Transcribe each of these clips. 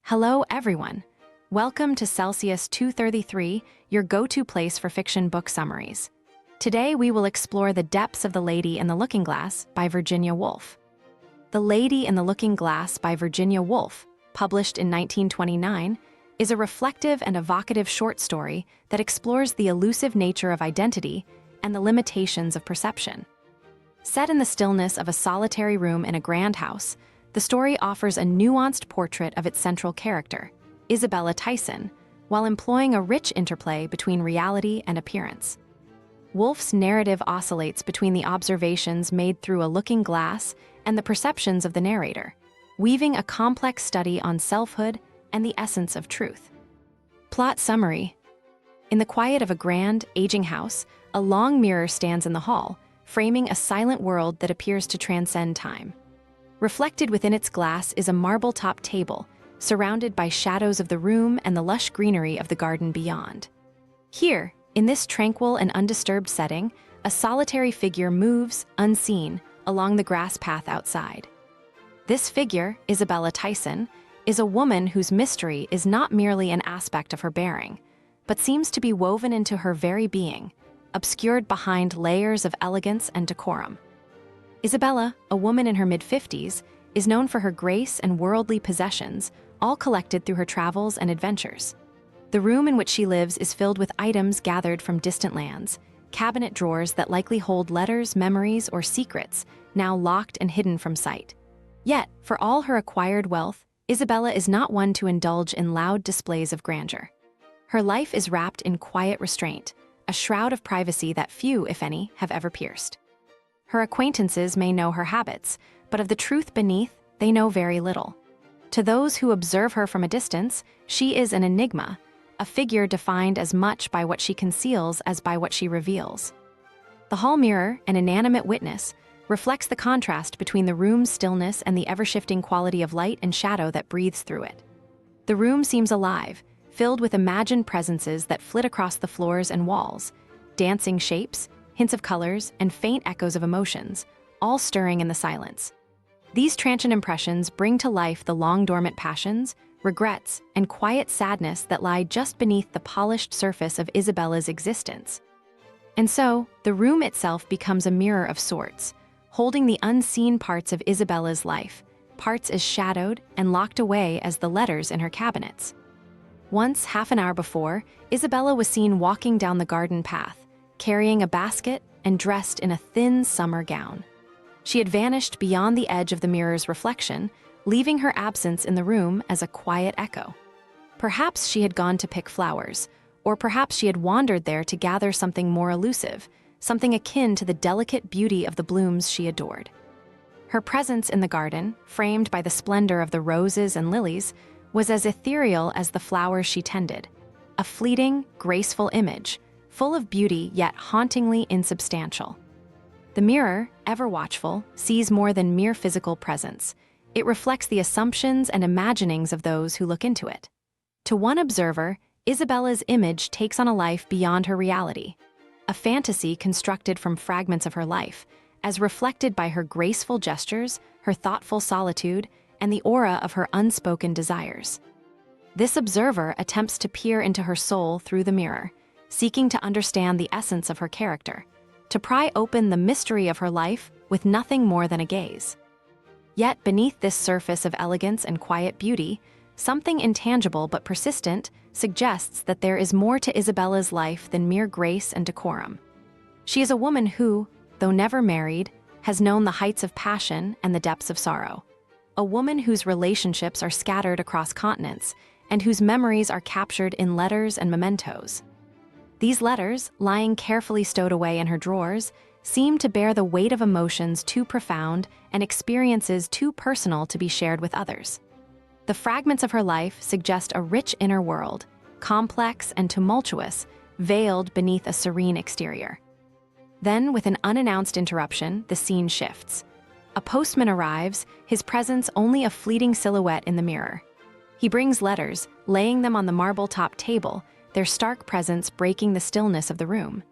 Hello, everyone. Welcome to Celsius 233, your go-to place for fiction book summaries. Today, we will explore The Depths of the Lady in the Looking Glass by Virginia Woolf. The Lady in the Looking Glass by Virginia Woolf, published in 1929, is a reflective and evocative short story that explores the elusive nature of identity and the limitations of perception. Set in the stillness of a solitary room in a grand house, the story offers a nuanced portrait of its central character, Isabella Tyson, while employing a rich interplay between reality and appearance. Woolf's narrative oscillates between the observations made through a looking glass and the perceptions of the narrator, weaving a complex study on selfhood and the essence of truth. Plot summary. In the quiet of a grand, aging house, a long mirror stands in the hall, framing a silent world that appears to transcend time. Reflected within its glass is a marble-topped table, surrounded by shadows of the room and the lush greenery of the garden beyond. Here, in this tranquil and undisturbed setting, a solitary figure moves, unseen, along the grass path outside. This figure, Isabella Tyson, is a woman whose mystery is not merely an aspect of her bearing, but seems to be woven into her very being, obscured behind layers of elegance and decorum. Isabella, a woman in her mid-50s, is known for her grace and worldly possessions, all collected through her travels and adventures. The room in which she lives is filled with items gathered from distant lands, cabinet drawers that likely hold letters, memories, or secrets, now locked and hidden from sight. Yet, for all her acquired wealth, Isabella is not one to indulge in loud displays of grandeur. Her life is wrapped in quiet restraint, a shroud of privacy that few, if any, have ever pierced. Her acquaintances may know her habits, but of the truth beneath, they know very little. To those who observe her from a distance, she is an enigma, a figure defined as much by what she conceals as by what she reveals. The hall mirror, an inanimate witness, reflects the contrast between the room's stillness and the ever-shifting quality of light and shadow that breathes through it. The room seems alive, filled with imagined presences that flit across the floors and walls, dancing shapes, hints of colors, and faint echoes of emotions, all stirring in the silence. These transient impressions bring to life the long-dormant passions, regrets, and quiet sadness that lie just beneath the polished surface of Isabella's existence. And so, the room itself becomes a mirror of sorts, holding the unseen parts of Isabella's life, parts as shadowed and locked away as the letters in her cabinets. Once, half an hour before, Isabella was seen walking down the garden path, carrying a basket and dressed in a thin summer gown. She had vanished beyond the edge of the mirror's reflection, leaving her absence in the room as a quiet echo. Perhaps she had gone to pick flowers, or perhaps she had wandered there to gather something more elusive, something akin to the delicate beauty of the blooms she adored. Her presence in the garden, framed by the splendor of the roses and lilies, was as ethereal as the flowers she tended, a fleeting, graceful image, full of beauty yet hauntingly insubstantial. The mirror, ever watchful, sees more than mere physical presence. It reflects the assumptions and imaginings of those who look into it. To one observer, Isabella's image takes on a life beyond her reality, a fantasy constructed from fragments of her life, as reflected by her graceful gestures, her thoughtful solitude, and the aura of her unspoken desires. This observer attempts to peer into her soul through the mirror, seeking to understand the essence of her character, to pry open the mystery of her life with nothing more than a gaze. Yet beneath this surface of elegance and quiet beauty, something intangible but persistent suggests that there is more to Isabella's life than mere grace and decorum. She is a woman who, though never married, has known the heights of passion and the depths of sorrow. A woman whose relationships are scattered across continents and whose memories are captured in letters and mementos. These letters, lying carefully stowed away in her drawers, seem to bear the weight of emotions too profound and experiences too personal to be shared with others. The fragments of her life suggest a rich inner world, complex and tumultuous, veiled beneath a serene exterior. Then, with an unannounced interruption, the scene shifts. A postman arrives, his presence only a fleeting silhouette in the mirror. He brings letters, laying them on the marble-topped table, their stark presence breaking the stillness of the room.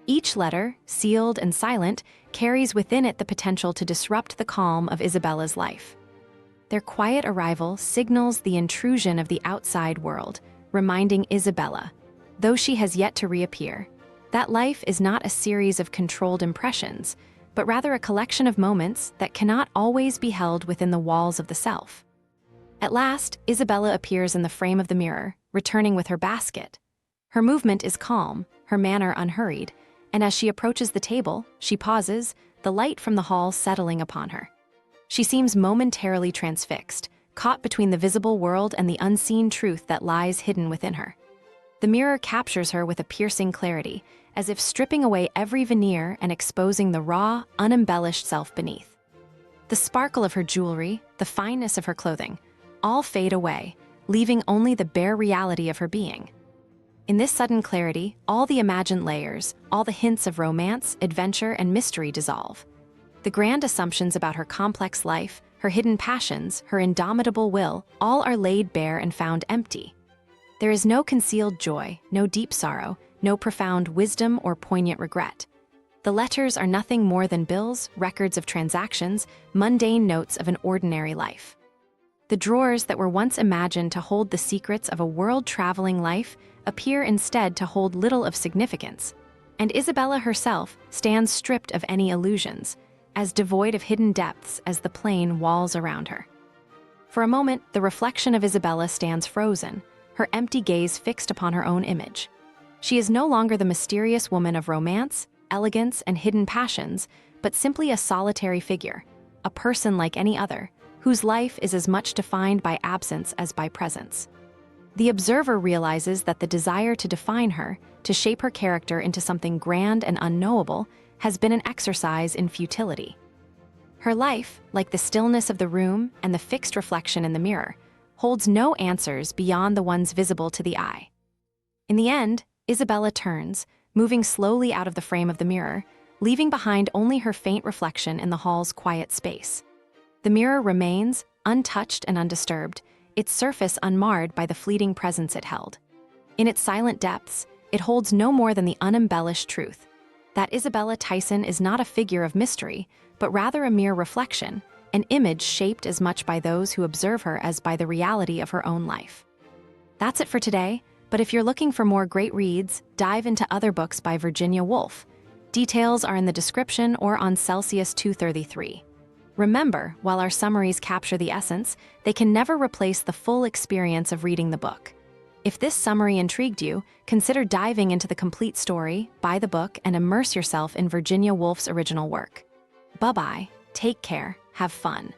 Each letter, sealed and silent, carries within it the potential to disrupt the calm of Isabella's life. Their quiet arrival signals the intrusion of the outside world, reminding Isabella, though she has yet to reappear, that life is not a series of controlled impressions, but rather a collection of moments that cannot always be held within the walls of the self. At last, Isabella appears in the frame of the mirror, returning with her basket. Her movement is calm, her manner unhurried, and as she approaches the table, she pauses, the light from the hall settling upon her. She seems momentarily transfixed, caught between the visible world and the unseen truth that lies hidden within her. The mirror captures her with a piercing clarity, as if stripping away every veneer and exposing the raw, unembellished self beneath. The sparkle of her jewelry, the fineness of her clothing, all fade away, leaving only the bare reality of her being. In this sudden clarity, all the imagined layers, all the hints of romance, adventure, and mystery dissolve. The grand assumptions about her complex life, her hidden passions, her indomitable will, all are laid bare and found empty. There is no concealed joy, no deep sorrow, no profound wisdom or poignant regret. The letters are nothing more than bills, records of transactions, mundane notes of an ordinary life. The drawers that were once imagined to hold the secrets of a world-traveling life appear instead to hold little of significance, and Isabella herself stands stripped of any illusions, as devoid of hidden depths as the plain walls around her. For a moment, the reflection of Isabella stands frozen, her empty gaze fixed upon her own image. She is no longer the mysterious woman of romance, elegance, and hidden passions, but simply a solitary figure, a person like any other, whose life is as much defined by absence as by presence. The observer realizes that the desire to define her, to shape her character into something grand and unknowable, has been an exercise in futility. Her life, like the stillness of the room and the fixed reflection in the mirror, holds no answers beyond the ones visible to the eye. In the end, Isabella turns, moving slowly out of the frame of the mirror, leaving behind only her faint reflection in the hall's quiet space. The mirror remains, untouched and undisturbed, its surface unmarred by the fleeting presence it held. In its silent depths, it holds no more than the unembellished truth, that Isabella Tyson is not a figure of mystery, but rather a mere reflection, an image shaped as much by those who observe her as by the reality of her own life. That's it for today, but if you're looking for more great reads, dive into other books by Virginia Woolf. Details are in the description or on Celsius 233. Remember, while our summaries capture the essence, they can never replace the full experience of reading the book. If this summary intrigued you, consider diving into the complete story, buy the book, and immerse yourself in Virginia Woolf's original work. Bye-bye, take care, have fun.